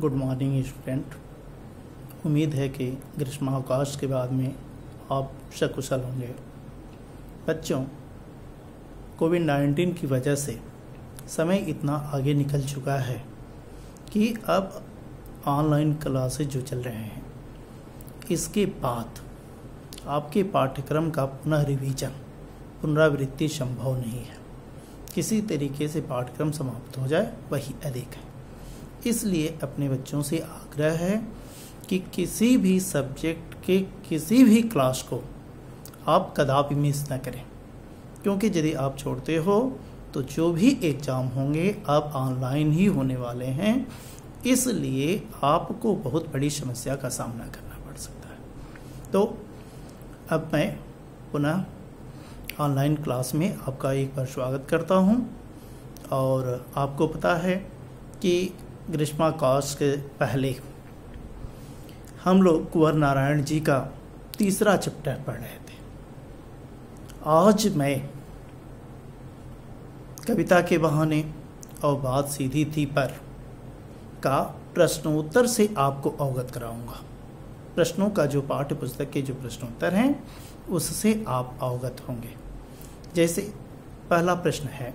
Good morning student. उम्मीद है कि ग्रीष्मावकाश के बाद में आप सकुशल होंगे। बच्चों, कोविड-19 की वजह से समय इतना आगे निकल चुका है कि अब ऑनलाइन क्लासेज जो चल रहे हैं, इसके बाद आपके पाठ्यक्रम का पुनरावृत्ति संभव नहीं है। किसी तरीके से पाठ्यक्रम समाप्त हो जाए वही अधिक है। इसलिए अपने बच्चों से आग्रह है कि किसी भी सब्जेक्ट के किसी भी क्लास को आप कदापि मिस न करें, क्योंकि यदि आप छोड़ते हो तो जो भी एग्ज़ाम होंगे अब ऑनलाइन ही होने वाले हैं। इसलिए आपको बहुत बड़ी समस्या का सामना करना पड़ सकता है। तो अब मैं पुनः ऑनलाइन क्लास में आपका एक बार स्वागत करता हूं। और आपको पता है कि ग्रीष्मावकाश के पहले हम लोग कुंवर नारायण जी का तीसरा चैप्टर पढ़ रहे थे। आज मैं कविता के बहाने और बात सीधी थी पर का प्रश्नोत्तर से आपको अवगत कराऊंगा। प्रश्नों का जो पाठ्य पुस्तक के जो प्रश्नोत्तर हैं उससे आप अवगत होंगे। जैसे पहला प्रश्न है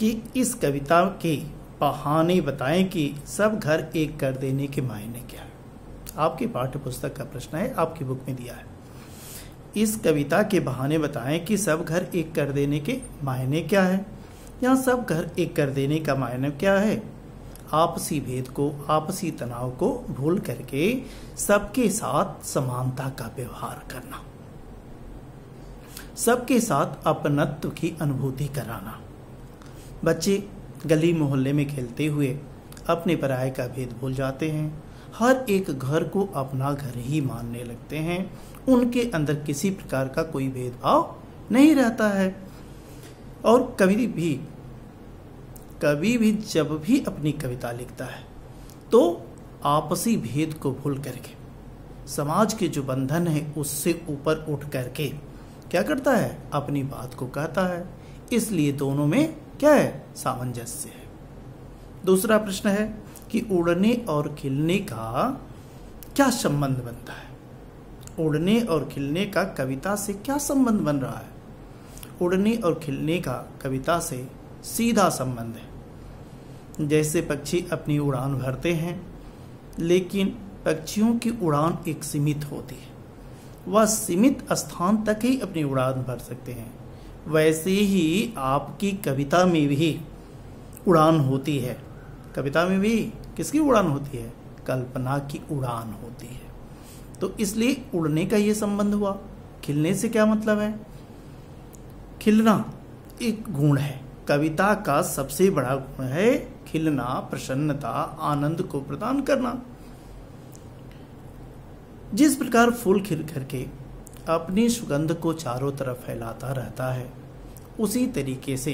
कि इस कविता के बहाने बताएं कि सब घर एक कर देने के मायने क्या है। आपकी पाठ्य पुस्तक का प्रश्न है, आपकी बुक में दिया है। इस कविता के बहाने बताएं कि सब घर एक कर देने के मायने क्या है। यहाँ सब घर एक कर देने का मायने क्या है? आपसी भेद को, आपसी तनाव को भूल करके सबके साथ समानता का व्यवहार करना, सबके साथ अपनत्व की अनुभूति कराना। बच्चे गली मोहल्ले में खेलते हुए अपने पराये का भेद भूल जाते हैं। हर एक घर को अपना घर ही मानने लगते हैं। उनके अंदर किसी प्रकार का कोई भेदभाव नहीं रहता है। और कभी भी जब भी अपनी कविता लिखता है तो आपसी भेद को भूल करके समाज के जो बंधन है उससे ऊपर उठ करके क्या करता है? अपनी बात को कहता है। इसलिए दोनों में क्या है? सामंजस्य है। दूसरा प्रश्न है कि उड़ने और खिलने का क्या संबंध बनता है। उड़ने और खिलने का कविता से क्या संबंध बन रहा है? उड़ने और खिलने का कविता से सीधा संबंध है। जैसे पक्षी अपनी उड़ान भरते हैं, लेकिन पक्षियों की उड़ान एक सीमित होती है। वह सीमित स्थान तक ही अपनी उड़ान भर सकते हैं। वैसे ही आपकी कविता में भी उड़ान होती है। कविता में भी किसकी उड़ान होती है? कल्पना की उड़ान होती है। तो इसलिए उड़ने का ये संबंध हुआ। खिलने से क्या मतलब है? खिलना एक गुण है। कविता का सबसे बड़ा गुण है खिलना, प्रसन्नता, आनंद को प्रदान करना। जिस प्रकार फूल खिल करके अपनी सुगंध को चारों तरफ फैलाता रहता है, उसी तरीके से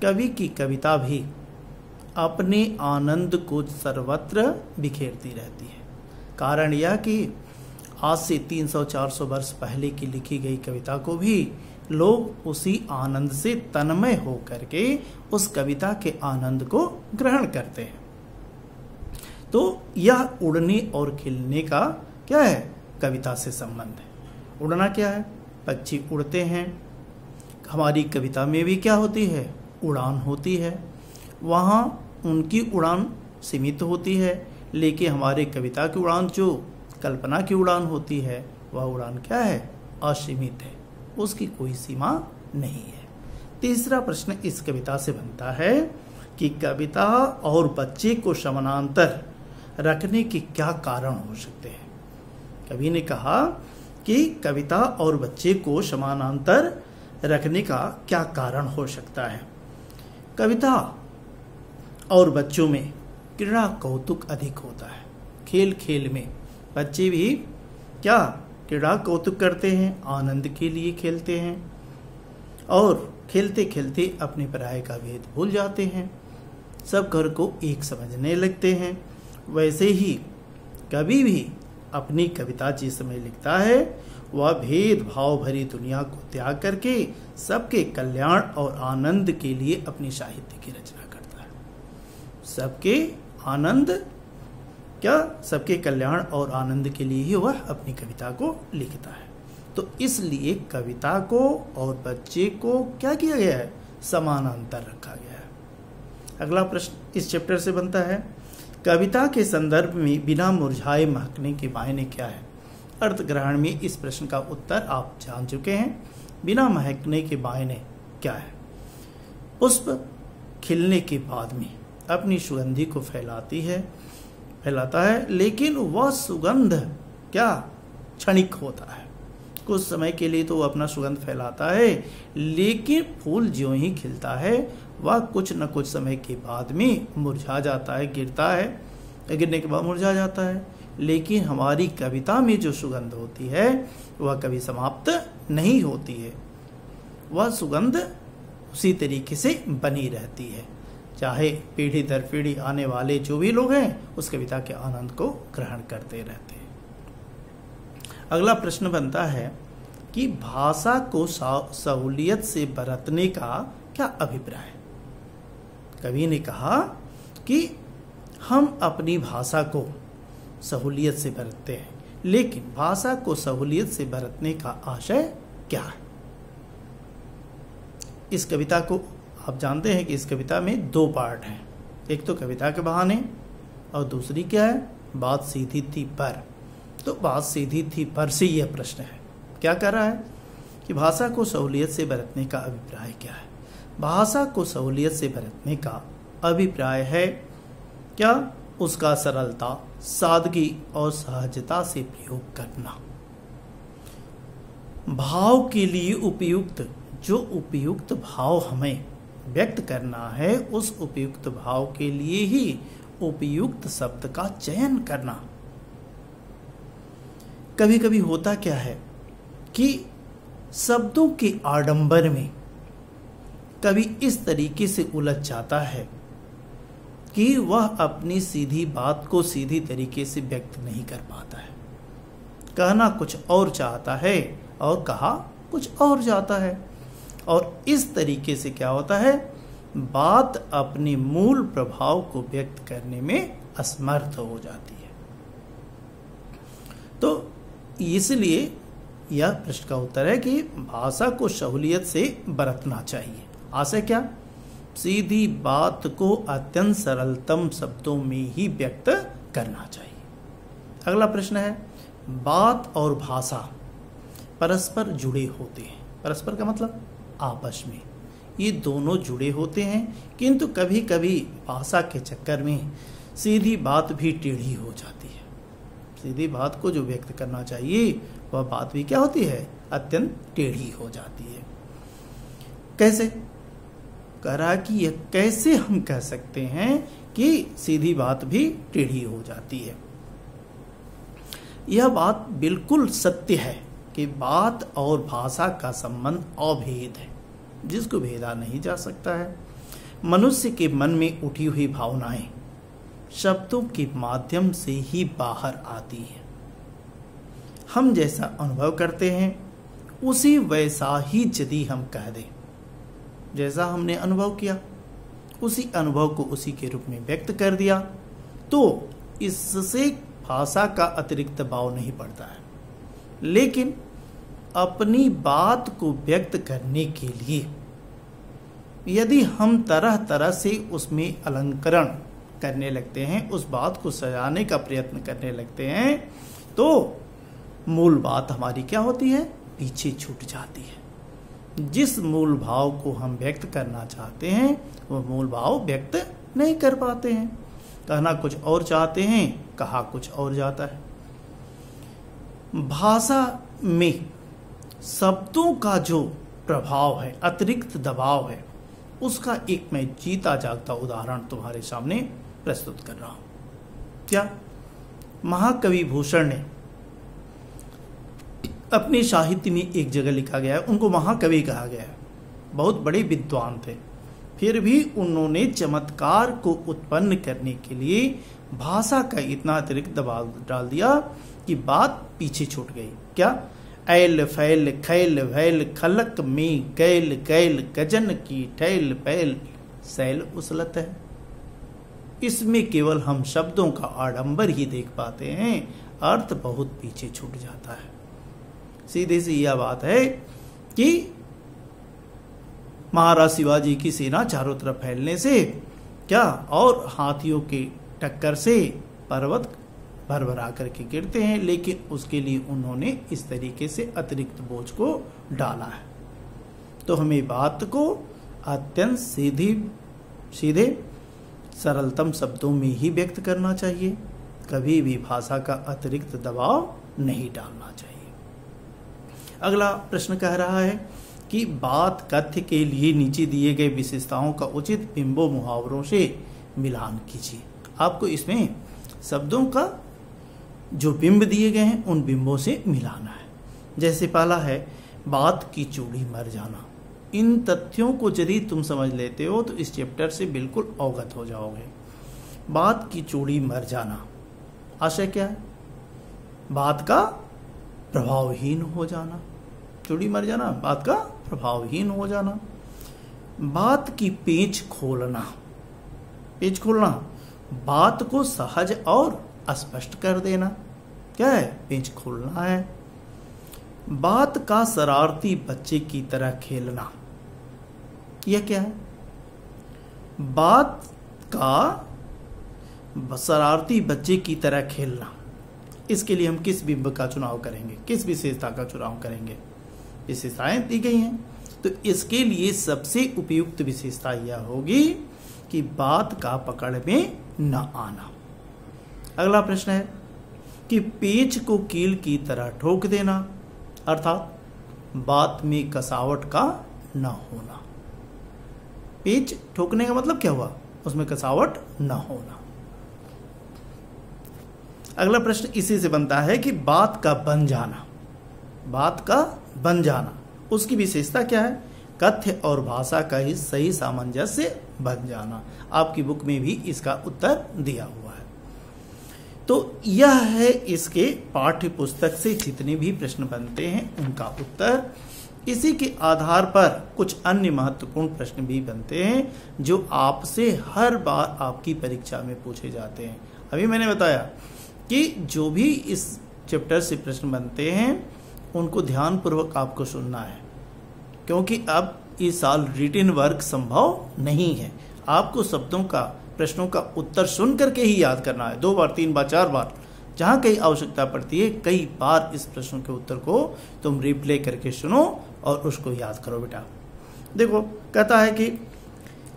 कवि की कविता भी अपने आनंद को सर्वत्र बिखेरती रहती है। कारण यह कि आज से 300-400 वर्ष पहले की लिखी गई कविता को भी लोग उसी आनंद से तन्मय हो करके उस कविता के आनंद को ग्रहण करते हैं। तो यह उड़ने और खिलने का क्या है? कविता से संबंध है। उड़ना क्या है? पक्षी उड़ते हैं। हमारी कविता में भी क्या होती है? उड़ान होती है। वहाँ उनकी उड़ान सीमित होती है, लेकिन हमारे कविता की उड़ान जो कल्पना की उड़ान होती है वह उड़ान क्या है? असीमित है। उसकी कोई सीमा नहीं है। तीसरा प्रश्न इस कविता से बनता है कि कविता और बच्चे को समानांतर रखने के क्या कारण हो सकते हैं। कवि ने कहा कि कविता और बच्चे को समानांतर रखने का क्या कारण हो सकता है। कविता और बच्चों में क्रीड़ा कौतुक अधिक होता है। खेल खेल में बच्चे भी क्या क्रीड़ा कौतुक करते हैं, आनंद के लिए खेलते हैं और खेलते खेलते अपने पराये का भेद भूल जाते हैं। सब घर को एक समझने लगते हैं। वैसे ही कभी भी अपनी कविता जिस समय लिखता है वह भेदभाव भरी दुनिया को त्याग करके सबके कल्याण और आनंद के लिए अपनी साहित्य की रचना करता है। सबके आनंद क्या सबके कल्याण और आनंद के लिए ही वह अपनी कविता को लिखता है। तो इसलिए कविता को और बच्चे को क्या किया गया है, समानांतर रखा गया है। अगला प्रश्न इस चैप्टर से बनता है, कविता के संदर्भ में बिना मुरझाए महकने के मायने क्या है। अर्थ ग्रहण में इस प्रश्न का उत्तर आप जान चुके हैं। बिना महकने के मायने क्या है। पुष्प खिलने के बाद में अपनी सुगंधि को फैलाता है, लेकिन वह सुगंध क्या क्षणिक होता है। कुछ समय के लिए तो वो अपना सुगंध फैलाता है, लेकिन फूल ज्यों ही खिलता है वह कुछ न कुछ समय के बाद में मुरझा जाता है, गिरता है, गिरने के बाद मुरझा जाता है। लेकिन हमारी कविता में जो सुगंध होती है वह कभी समाप्त नहीं होती है, वह सुगंध उसी तरीके से बनी रहती है, चाहे पीढ़ी दर पीढ़ी आने वाले जो भी लोग हैं उस कविता के आनंद को ग्रहण करते रहते हैं। अगला प्रश्न बनता है कि भाषा को सहूलियत से बरतने का क्या अभिप्राय। कवि ने कहा कि हम अपनी भाषा को सहूलियत से बरतते हैं, लेकिन भाषा को सहूलियत से बरतने का आशय क्या है। इस कविता को आप जानते हैं कि इस कविता में दो पार्ट हैं, एक तो कविता के बहाने और दूसरी क्या है, बात सीधी थी पर। तो बात सीधी थी पर से यह प्रश्न है, क्या कर रहा है कि भाषा को सहूलियत से बरतने का अभिप्राय क्या है। भाषा को सहूलियत से बरतने का अभिप्राय है क्या, उसका सरलता, सादगी और सहजता से प्रयोग करना। भाव के लिए उपयुक्त, जो उपयुक्त भाव हमें व्यक्त करना है उस उपयुक्त भाव के लिए ही उपयुक्त शब्द का चयन करना। कभी कभी होता क्या है कि शब्दों के आडंबर में कभी इस तरीके से उलझ जाता है कि वह अपनी सीधी बात को सीधी तरीके से व्यक्त नहीं कर पाता है, कहना कुछ और चाहता है और कहा कुछ और जाता है, और इस तरीके से क्या होता है, बात अपने मूल प्रभाव को व्यक्त करने में असमर्थ हो जाती है। तो इसलिए यह प्रश्न का उत्तर है कि भाषा को सहूलियत से बरतना चाहिए। आशय क्या, सीधी बात को अत्यंत सरलतम शब्दों में ही व्यक्त करना चाहिए। अगला प्रश्न है, बात और भाषा परस्पर जुड़े होते हैं। परस्पर का मतलब आपस में, ये दोनों जुड़े होते हैं, किंतु कभी कभी भाषा के चक्कर में सीधी बात भी टेढ़ी हो जाती है। सीधी बात को जो व्यक्त करना चाहिए वह बात भी क्या होती है, अत्यंत टेढ़ी हो जाती है। कैसे कह रहा कि यह कैसे हम कह सकते हैं कि सीधी बात भी टेढ़ी हो जाती है। यह बात बिल्कुल सत्य है कि बात और भाषा का संबंध अभेद है, जिसको भेदा नहीं जा सकता है। मनुष्य के मन में उठी हुई भावनाएं शब्दों के माध्यम से ही बाहर आती हैं। हम जैसा अनुभव करते हैं उसी वैसा ही यदि हम कह दें, जैसा हमने अनुभव किया उसी अनुभव को उसी के रूप में व्यक्त कर दिया, तो इससे भाषा का अतिरिक्त दबाव नहीं पड़ता है। लेकिन अपनी बात को व्यक्त करने के लिए यदि हम तरह तरह से उसमें अलंकरण करने लगते हैं, उस बात को सजाने का प्रयत्न करने लगते हैं, तो मूल बात हमारी क्या होती है, पीछे छूट जाती है। जिस मूल भाव को हम व्यक्त करना चाहते हैं वह मूल भाव व्यक्त नहीं कर पाते हैं। कहना कुछ और चाहते हैं, कहा कुछ और जाता है। भाषा में शब्दों का जो प्रभाव है, अतिरिक्त दबाव है, उसका एक मैं जीता जागता उदाहरण तुम्हारे सामने प्रस्तुत कर रहा हूं। क्या महाकवि भूषण ने अपने साहित्य में एक जगह लिखा गया है, उनको महाकवि कहा गया है, बहुत बड़े विद्वान थे, फिर भी उन्होंने चमत्कार को उत्पन्न करने के लिए भाषा का इतना अतिरिक्त दबाव डाल दिया कि बात पीछे छूट गई। क्या, ऐल फैल खैल वैल खलक में गैल गैल गजन की ठैल पैल सैल उसलत है। इसमें केवल हम शब्दों का आडंबर ही देख पाते हैं, अर्थ बहुत पीछे छूट जाता है। सीधी सी यह बात है कि महाराज शिवाजी की सेना चारों तरफ फैलने से क्या और हाथियों के टक्कर से पर्वत भरभरा करके गिरते हैं, लेकिन उसके लिए उन्होंने इस तरीके से अतिरिक्त बोझ को डाला है। तो हमें बात को अत्यंत सीधे सरलतम शब्दों में ही व्यक्त करना चाहिए, कभी भी भाषा का अतिरिक्त दबाव नहीं डालना चाहिए। अगला प्रश्न कह रहा है कि बात कथ्य के लिए नीचे दिए गए विशेषताओं का उचित बिंबों मुहावरों से मिलान कीजिए। आपको इसमें शब्दों का जो बिंब दिए गए हैं उन बिंबों से मिलाना है। जैसे पहला है बात की चूड़ी मर जाना। इन तथ्यों को यदि तुम समझ लेते हो तो इस चैप्टर से बिल्कुल अवगत हो जाओगे। बात की चूड़ी मर जाना, आशय क्या है? बात का प्रभावहीन हो जाना। चूड़ी मर जाना, बात का प्रभावहीन हो जाना। बात की पेच खोलना। पेच खोलना, बात को सहज और स्पष्ट कर देना। क्या है? पेच खोलना है। बात का शरारती बच्चे की तरह खेलना, यह क्या है? बात का शरारती बच्चे की तरह खेलना, इसके लिए हम किस बिंब का चुनाव करेंगे, किस विशेषता का चुनाव करेंगे? विशेषताएं दी गई हैं, तो इसके लिए सबसे उपयुक्त विशेषता यह होगी कि बात का पकड़ में न आना। अगला प्रश्न है कि पेच को कील की तरह ठोक देना, अर्थात बात में कसावट का न होना। पेच ठोकने का मतलब क्या हुआ? उसमें कसावट न होना। अगला प्रश्न इसी से बनता है कि बात का बन जाना। बात का बन जाना, उसकी विशेषता क्या है? कथ्य और भाषा का ही सही सामंजस्य बन जाना। आपकी बुक में भी इसका उत्तर दिया हुआ है। तो यह है इसके पाठ्य पुस्तक से जितने भी प्रश्न बनते हैं उनका उत्तर। इसी के आधार पर कुछ अन्य महत्वपूर्ण प्रश्न भी बनते हैं जो आपसे हर बार आपकी परीक्षा में पूछे जाते हैं। अभी मैंने बताया कि जो भी इस चैप्टर से प्रश्न बनते हैं उनको ध्यानपूर्वक आपको सुनना है, क्योंकि अब इस साल रिटन वर्क संभव नहीं है। आपको शब्दों का, प्रश्नों का उत्तर सुन करके ही याद करना है। 2 बार, 3 बार, 4 बार, जहां कहीं आवश्यकता पड़ती है कई बार इस प्रश्न के उत्तर को तुम रिप्ले करके सुनो और उसको याद करो बेटा। देखो, कहता है कि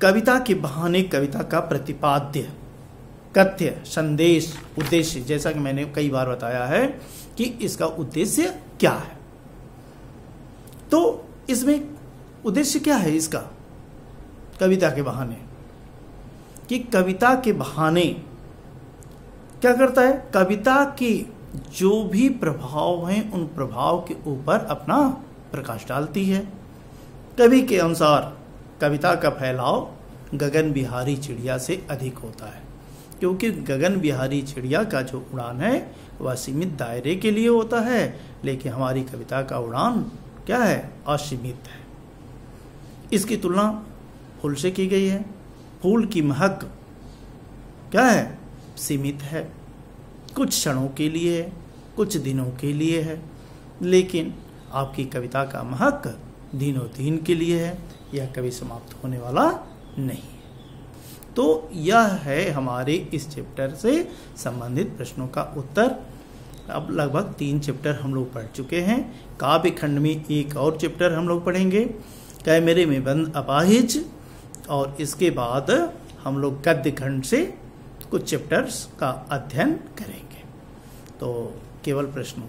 कविता के बहाने कविता का प्रतिपाद्य, कथ्य, संदेश, उद्देश्य, जैसा कि मैंने कई बार बताया है कि इसका उद्देश्य क्या है। तो इसमें उद्देश्य क्या है इसका कविता के बहाने? कि कविता के बहाने क्या करता है? कविता के जो भी प्रभाव हैं उन प्रभाव के ऊपर अपना प्रकाश डालती है। कवि के अनुसार कविता का फैलाव गगन बिहारी चिड़िया से अधिक होता है, क्योंकि गगन बिहारी चिड़िया का जो उड़ान है वह सीमित दायरे के लिए होता है, लेकिन हमारी कविता का उड़ान क्या है? असीमित है। इसकी तुलना फूल से की गई है। फूल की महक क्या है? सीमित है, कुछ क्षणों के लिए है, कुछ दिनों के लिए है, लेकिन आपकी कविता का महक दिनों दिन के लिए है, यह कभी समाप्त होने वाला नहीं है। तो यह है हमारे इस चैप्टर से संबंधित प्रश्नों का उत्तर। अब लगभग 3 चैप्टर हम लोग पढ़ चुके हैं। काव्य खंड में एक और चैप्टर हम लोग पढ़ेंगे, कैमरे में बंद अपाहिज, और इसके बाद हम लोग गद्य खंड से कुछ चैप्टर्स का अध्ययन करेंगे। तो केवल प्रश्नों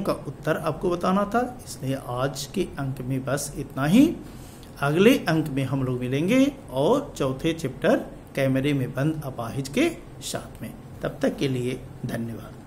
का उत्तर आपको बताना था, इसलिए आज के अंक में बस इतना ही। अगले अंक में हम लोग मिलेंगे और चौथे चैप्टर कैमरे में बंद अपाहिज के साथ में। तब तक के लिए धन्यवाद।